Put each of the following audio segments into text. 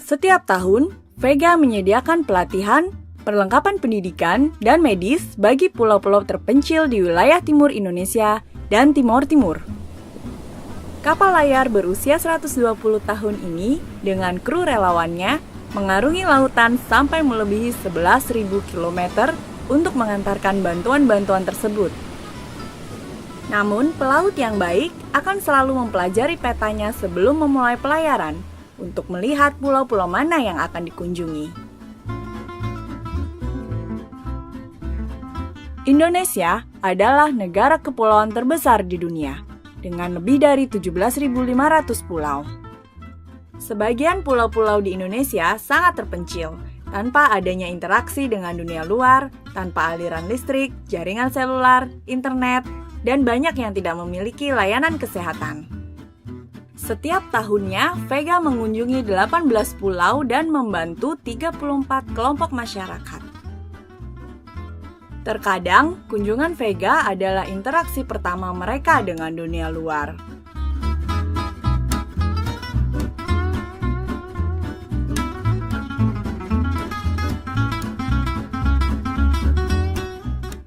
Setiap tahun, Vega menyediakan pelatihan, perlengkapan pendidikan, dan medis bagi pulau-pulau terpencil di wilayah timur Indonesia dan Timor Timur. Kapal layar berusia 120 tahun ini dengan kru relawannya mengarungi lautan sampai melebihi 11.000 km untuk mengantarkan bantuan-bantuan tersebut. Namun, pelaut yang baik akan selalu mempelajari petanya sebelum memulai pelayaran untuk melihat pulau-pulau mana yang akan dikunjungi. Indonesia adalah negara kepulauan terbesar di dunia, dengan lebih dari 17.500 pulau. Sebagian pulau-pulau di Indonesia sangat terpencil, tanpa adanya interaksi dengan dunia luar, tanpa aliran listrik, jaringan selular, internet, dan banyak yang tidak memiliki layanan kesehatan. Setiap tahunnya, Vega mengunjungi 18 pulau dan membantu 34 kelompok masyarakat. Terkadang, kunjungan Vega adalah interaksi pertama mereka dengan dunia luar.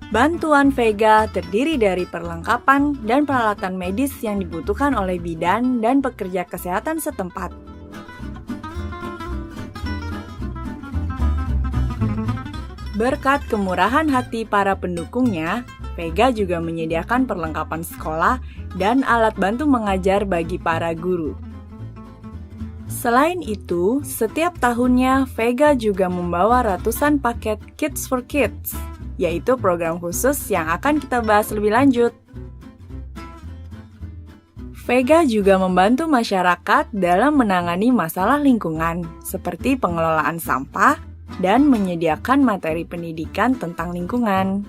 Bantuan Vega terdiri dari perlengkapan dan peralatan medis yang dibutuhkan oleh bidan dan pekerja kesehatan setempat. Berkat kemurahan hati para pendukungnya, Vega juga menyediakan perlengkapan sekolah dan alat bantu mengajar bagi para guru. Selain itu, setiap tahunnya Vega juga membawa ratusan paket Kids for Kids, yaitu program khusus yang akan kita bahas lebih lanjut. Vega juga membantu masyarakat dalam menangani masalah lingkungan, seperti pengelolaan sampah dan menyediakan materi pendidikan tentang lingkungan.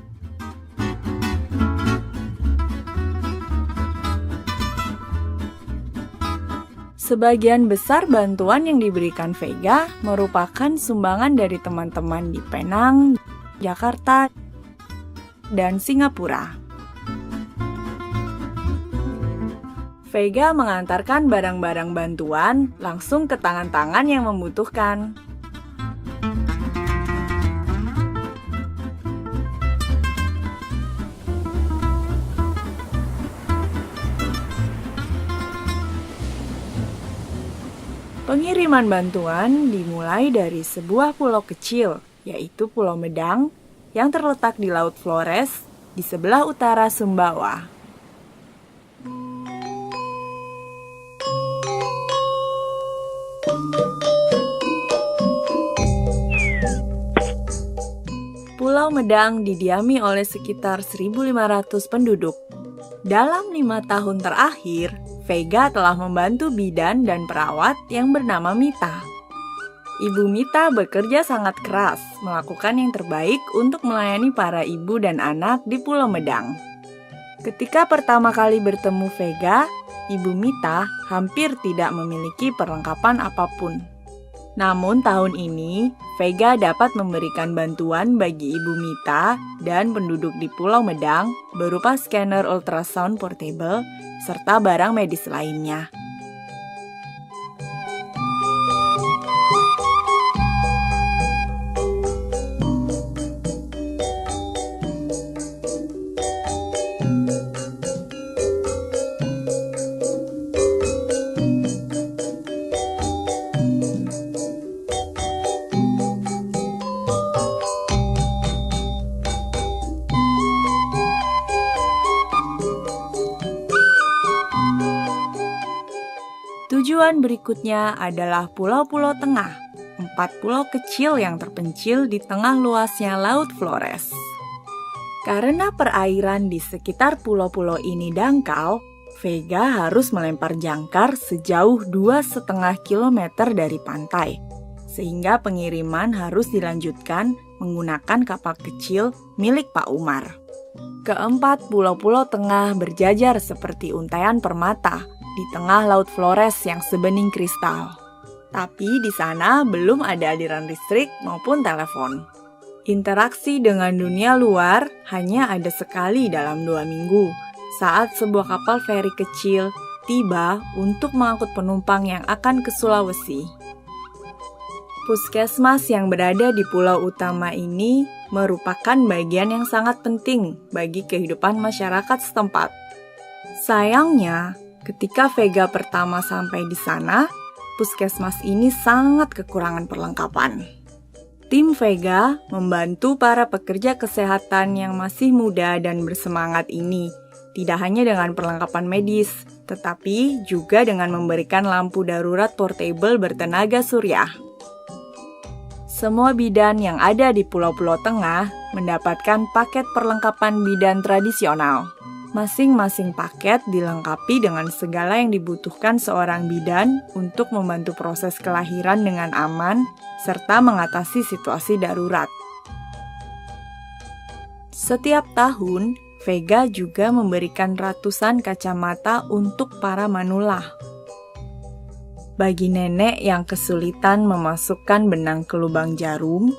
Sebagian besar bantuan yang diberikan Vega merupakan sumbangan dari teman-teman di Penang, Jakarta, dan Singapura. Vega mengantarkan barang-barang bantuan langsung ke tangan-tangan yang membutuhkan. Pengiriman bantuan dimulai dari sebuah pulau kecil, yaitu Pulau Medang, yang terletak di Laut Flores, di sebelah utara Sumbawa. Pulau Medang didiami oleh sekitar 1.500 penduduk. Dalam 5 tahun terakhir, Vega telah membantu bidan dan perawat yang bernama Mita. Ibu Mita bekerja sangat keras, melakukan yang terbaik untuk melayani para ibu dan anak di Pulau Medang. Ketika pertama kali bertemu Vega, Ibu Mita hampir tidak memiliki perlengkapan apapun. Namun tahun ini, Vega dapat memberikan bantuan bagi Ibu Mita dan penduduk di Pulau Medang berupa scanner ultrasound portable serta barang medis lainnya. Tujuan berikutnya adalah Pulau-Pulau Tengah, 4 pulau kecil yang terpencil di tengah luasnya Laut Flores. Karena perairan di sekitar pulau-pulau ini dangkal, Vega harus melempar jangkar sejauh 2,5 km dari pantai, sehingga pengiriman harus dilanjutkan menggunakan kapal kecil milik Pak Umar. Keempat pulau-pulau tengah berjajar seperti untaian permata di tengah Laut Flores yang sebening kristal. Tapi di sana belum ada aliran listrik maupun telepon. Interaksi dengan dunia luar hanya ada sekali dalam 2 minggu, saat sebuah kapal feri kecil tiba untuk mengangkut penumpang yang akan ke Sulawesi. Puskesmas yang berada di pulau utama ini merupakan bagian yang sangat penting bagi kehidupan masyarakat setempat. Sayangnya, ketika Vega pertama sampai di sana, puskesmas ini sangat kekurangan perlengkapan. Tim Vega membantu para pekerja kesehatan yang masih muda dan bersemangat ini, tidak hanya dengan perlengkapan medis, tetapi juga dengan memberikan lampu darurat portable bertenaga surya. Semua bidan yang ada di Pulau-Pulau Tengah mendapatkan paket perlengkapan bidan tradisional. Masing-masing paket dilengkapi dengan segala yang dibutuhkan seorang bidan untuk membantu proses kelahiran dengan aman serta mengatasi situasi darurat. Setiap tahun, Vega juga memberikan ratusan kacamata untuk para manula. Bagi nenek yang kesulitan memasukkan benang ke lubang jarum,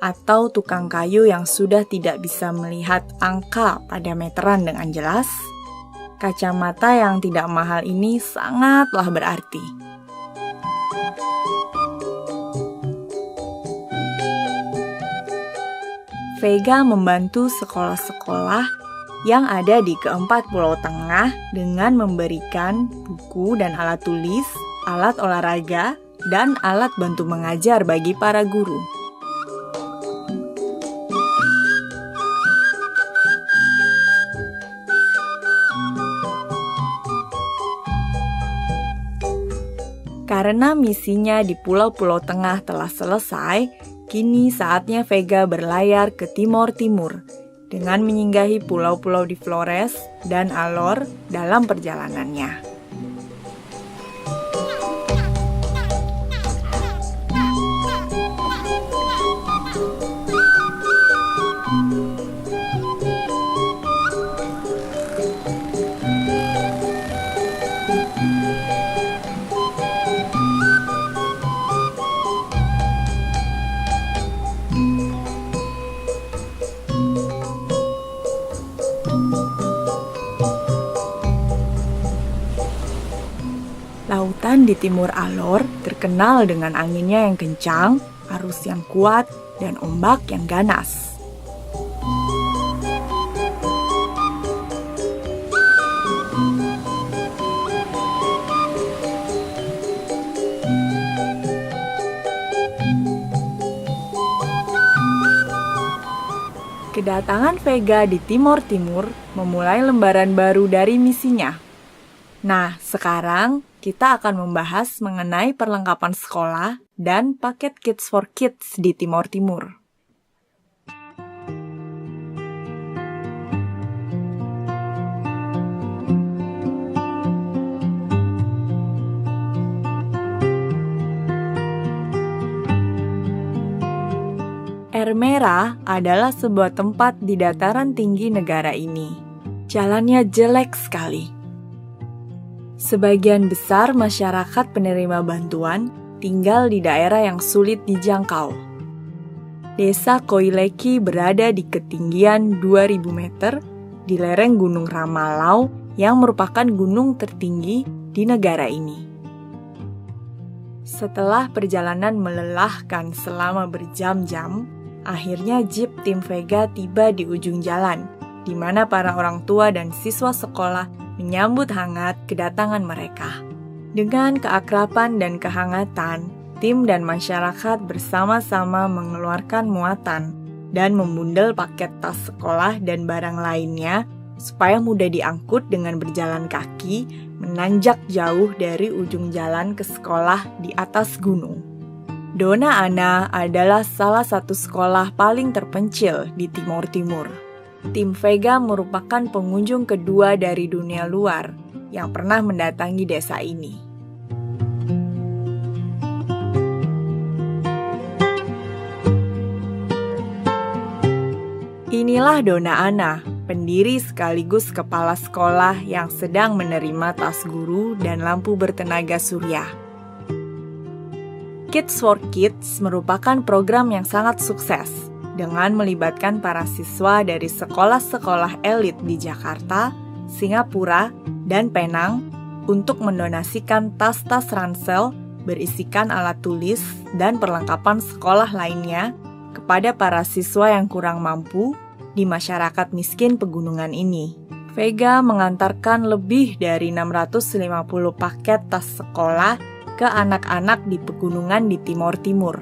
atau tukang kayu yang sudah tidak bisa melihat angka pada meteran dengan jelas, kacamata yang tidak mahal ini sangatlah berarti. Vega membantu sekolah-sekolah yang ada di keempat pulau tengah dengan memberikan buku dan alat tulis, alat olahraga, dan alat bantu mengajar bagi para guru. Karena misinya di Pulau-Pulau Tengah telah selesai, kini saatnya Vega berlayar ke Timor Timur dengan menyinggahi pulau-pulau di Flores dan Alor dalam perjalanannya. Lautan di Timur Alor terkenal dengan anginnya yang kencang, arus yang kuat, dan ombak yang ganas. Kedatangan Vega di Timor Timur memulai lembaran baru dari misinya. Nah, sekarang kita akan membahas mengenai perlengkapan sekolah dan paket Kids for Kids di Timor Timur. Air Merah adalah sebuah tempat di dataran tinggi negara ini. Jalannya jelek sekali. Sebagian besar masyarakat penerima bantuan tinggal di daerah yang sulit dijangkau. Desa Koileki berada di ketinggian 2000 meter di lereng Gunung Ramalau yang merupakan gunung tertinggi di negara ini. Setelah perjalanan melelahkan selama berjam-jam, akhirnya jeep tim Vega tiba di ujung jalan, di mana para orang tua dan siswa sekolah menyambut hangat kedatangan mereka. Dengan keakraban dan kehangatan, tim dan masyarakat bersama-sama mengeluarkan muatan dan membundel paket tas sekolah dan barang lainnya supaya mudah diangkut dengan berjalan kaki menanjak jauh dari ujung jalan ke sekolah di atas gunung. Dona Ana adalah salah satu sekolah paling terpencil di Timor Timur. Tim Vega merupakan pengunjung kedua dari dunia luar yang pernah mendatangi desa ini. Inilah Dona Ana, pendiri sekaligus kepala sekolah yang sedang menerima tas guru dan lampu bertenaga surya. Kids for Kids merupakan program yang sangat sukses dengan melibatkan para siswa dari sekolah-sekolah elit di Jakarta, Singapura, dan Penang untuk mendonasikan tas-tas ransel berisikan alat tulis dan perlengkapan sekolah lainnya kepada para siswa yang kurang mampu di masyarakat miskin pegunungan ini. Vega mengantarkan lebih dari 650 paket tas sekolah ke anak-anak di pegunungan di Timor Timur.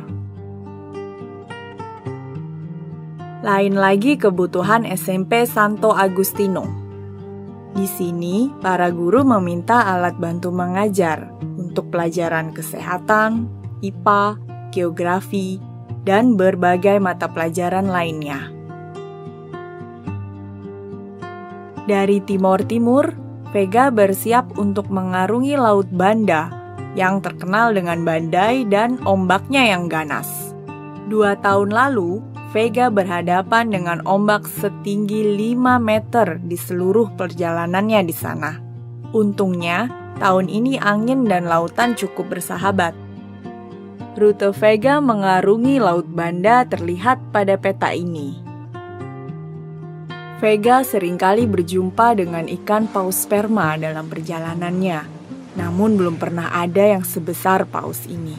Lain lagi kebutuhan SMP Santo Agustino. Di sini, para guru meminta alat bantu mengajar untuk pelajaran kesehatan, IPA, geografi, dan berbagai mata pelajaran lainnya. Dari Timor Timur, Vega bersiap untuk mengarungi Laut Banda yang terkenal dengan badai dan ombaknya yang ganas. 2 tahun lalu, Vega berhadapan dengan ombak setinggi 5 meter di seluruh perjalanannya di sana. Untungnya, tahun ini angin dan lautan cukup bersahabat. Rute Vega mengarungi Laut Banda terlihat pada peta ini. Vega seringkali berjumpa dengan ikan paus sperma dalam perjalanannya, namun belum pernah ada yang sebesar paus ini,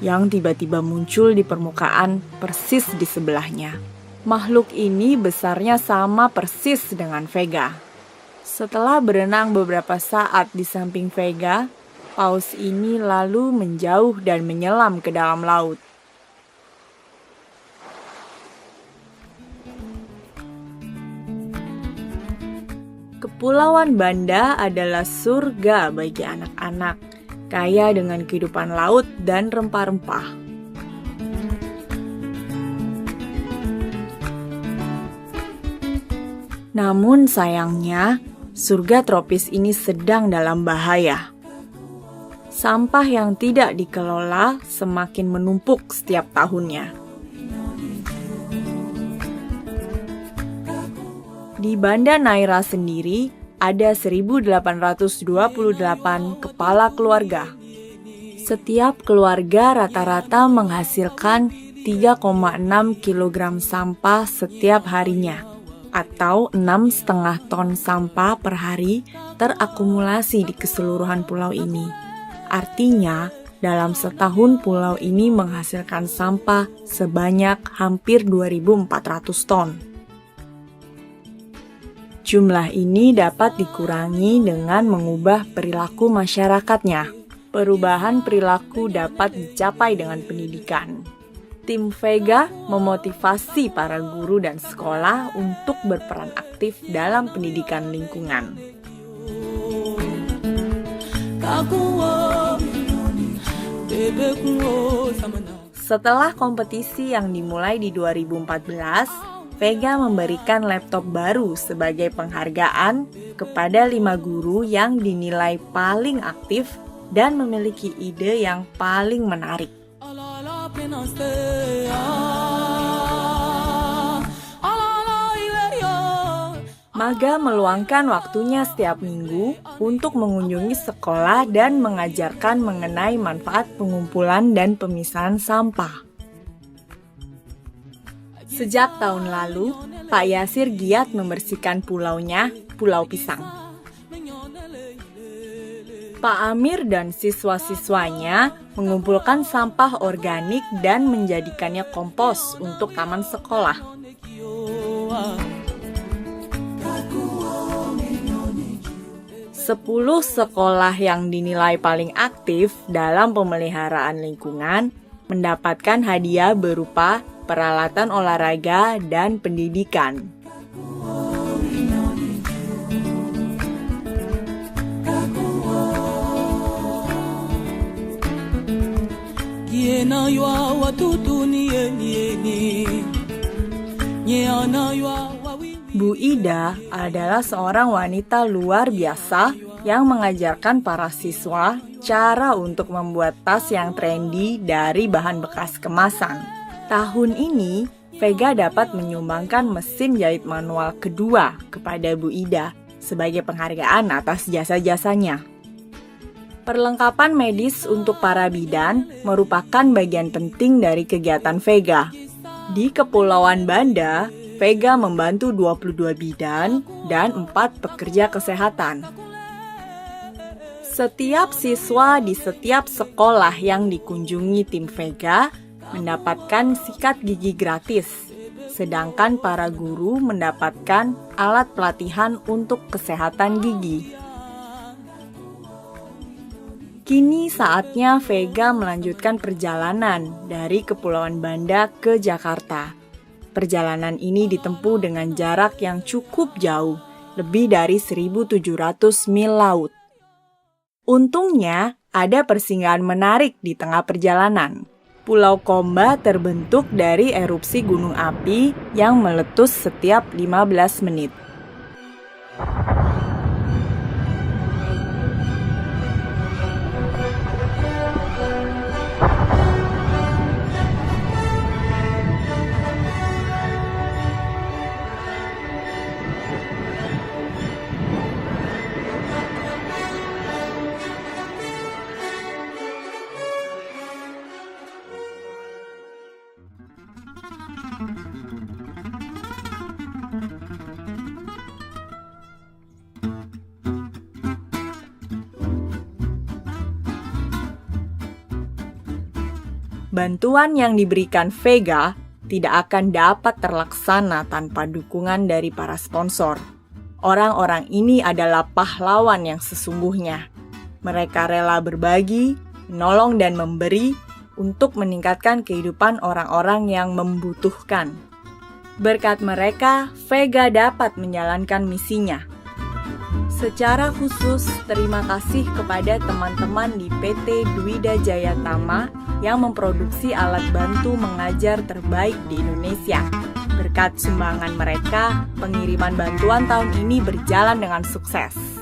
yang tiba-tiba muncul di permukaan persis di sebelahnya. Makhluk ini besarnya sama persis dengan Vega. Setelah berenang beberapa saat di samping Vega, paus ini lalu menjauh dan menyelam ke dalam laut. Kepulauan Banda adalah surga bagi anak-anak, kaya dengan kehidupan laut dan rempah-rempah. Namun sayangnya, surga tropis ini sedang dalam bahaya. Sampah yang tidak dikelola semakin menumpuk setiap tahunnya. Di Banda Neira sendiri, ada 1.828 kepala keluarga. Setiap keluarga rata-rata menghasilkan 3,6 kg sampah setiap harinya, atau 6,5 ton sampah per hari terakumulasi di keseluruhan pulau ini. Artinya, dalam setahun pulau ini menghasilkan sampah sebanyak hampir 2.400 ton. Jumlah ini dapat dikurangi dengan mengubah perilaku masyarakatnya. Perubahan perilaku dapat dicapai dengan pendidikan. Tim Vega memotivasi para guru dan sekolah untuk berperan aktif dalam pendidikan lingkungan. Setelah kompetisi yang dimulai di 2014, Vega memberikan laptop baru sebagai penghargaan kepada 5 guru yang dinilai paling aktif dan memiliki ide yang paling menarik. Maga meluangkan waktunya setiap minggu untuk mengunjungi sekolah dan mengajarkan mengenai manfaat pengumpulan dan pemisahan sampah. Sejak tahun lalu, Pak Yasir giat membersihkan pulaunya, Pulau Pisang. Pak Amir dan siswa-siswanya mengumpulkan sampah organik dan menjadikannya kompos untuk taman sekolah. Sepuluh sekolah yang dinilai paling aktif dalam pemeliharaan lingkungan mendapatkan hadiah berupa peralatan olahraga dan pendidikan. Bu Ida adalah seorang wanita luar biasa yang mengajarkan para siswa cara untuk membuat tas yang trendy dari bahan bekas kemasan. Tahun ini, Vega dapat menyumbangkan mesin jahit manual kedua kepada Bu Ida sebagai penghargaan atas jasa-jasanya. Perlengkapan medis untuk para bidan merupakan bagian penting dari kegiatan Vega. Di Kepulauan Banda, Vega membantu 22 bidan dan 4 pekerja kesehatan. Setiap siswa di setiap sekolah yang dikunjungi tim Vega mendapatkan sikat gigi gratis, sedangkan para guru mendapatkan alat pelatihan untuk kesehatan gigi. Kini saatnya Vega melanjutkan perjalanan dari Kepulauan Banda ke Jakarta. Perjalanan ini ditempuh dengan jarak yang cukup jauh, lebih dari 1.700 mil laut. Untungnya, ada persinggahan menarik di tengah perjalanan. Pulau Komba terbentuk dari erupsi gunung api yang meletus setiap 15 menit. Bantuan yang diberikan Vega tidak akan dapat terlaksana tanpa dukungan dari para sponsor. Orang-orang ini adalah pahlawan yang sesungguhnya. Mereka rela berbagi, menolong dan memberi untuk meningkatkan kehidupan orang-orang yang membutuhkan. Berkat mereka, Vega dapat menjalankan misinya. Secara khusus, terima kasih kepada teman-teman di PT Dwida Jaya Tama yang memproduksi alat bantu mengajar terbaik di Indonesia. Berkat sumbangan mereka, pengiriman bantuan tahun ini berjalan dengan sukses.